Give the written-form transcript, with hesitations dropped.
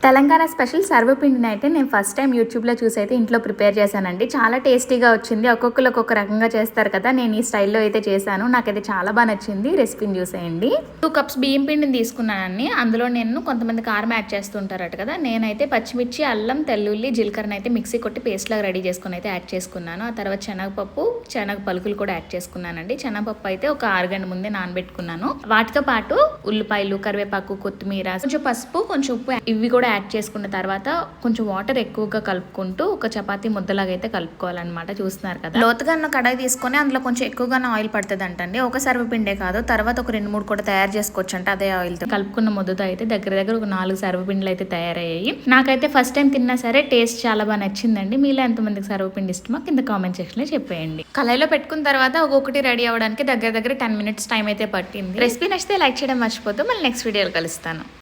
Telangana special సర్వపిండిని అయితే నేను first time యూట్యూబ్లో చూసి అయితే ఇంట్లో ప్రిపేర్ చేశానండి. చాలా టేస్టీగా వచ్చింది. ఒక్కొక్కరు ఒక్కొక్క రకంగా చేస్తారు కదా, నేను ఈ స్టైల్లో అయితే చేశాను. నాకైతే చాలా బాగా నచ్చింది. రెసిపీని చూసేయండి. 2 కప్స్ బియ్యం పిండిని తీసుకున్నానండి. అందులో నేను కొంతమంది కారం యాడ్ చేస్తుంటారట కదా, నేనైతే పచ్చిమిర్చి, అల్లం, తెల్లుల్లి, జీలకర్రని అయితే మిక్సీ కొట్టి పేస్ట్ లాగా రెడీ చేసుకుని అయితే యాడ్ చేసుకున్నాను. ఆ తర్వాత శనగపప్పు, శనగ పలుకులు కూడా యాడ్ చేసుకున్నానండి. శనగపప్పు అయితే ఒక 6 గంటల ముందే నానబెట్టుకున్నాను. వాటితో పాటు ఉల్లిపాయలు, కరివేపాకు, కొత్తిమీర, కొంచెం పసుపు, కొంచెం ఉప్పు ఇవి కూడా యాడ్ చేసుకున్న తర్వాత కొంచెం వాటర్ ఎక్కువగా కలుపుకుంటూ ఒక చపాతీ ముద్దలాగా అయితే కలుపుకోవాలన్నమాట. చూస్తున్నారు కదా, లోతుగా ఉన్న కడాయి తీసుకొని అందులో కొంచెం ఎక్కువగానే ఆయిల్ పడుతుంది అంటండి. ఒక సర్వపిండే కాదు, తర్వాత ఒక 2-3 కూడా తయారు చేసుకోవచ్చు అంట అదే ఆయిల్ తో. కలుపుకున్న ముద్దతో అయితే దగ్గర ఒక 4 సర్వపిండిలు అయితే తయారయ్యాయి. నాకైతే ఫస్ట్ టైం తిన్నా సరే టేస్ట్ చాలా బాగా నచ్చిందండి. మీలో ఎంతమందికి సర్వపిండి ఇష్టమో కింద కామెంట్ సెక్షన్ లో చెప్పేయండి. కళాయిలో పెట్టుకున్న తర్వాత ఒక్కొక్కటి రెడీ అవ్వడానికి దగ్గర 10 మినిట్స్ టైం అయితే పట్టింది. రెసిపీ నచ్చితే లైక్ చేయడం మర్చిపోద్దు. మళ్ళీ నెక్స్ట్ వీడియోలో కలుస్తాను.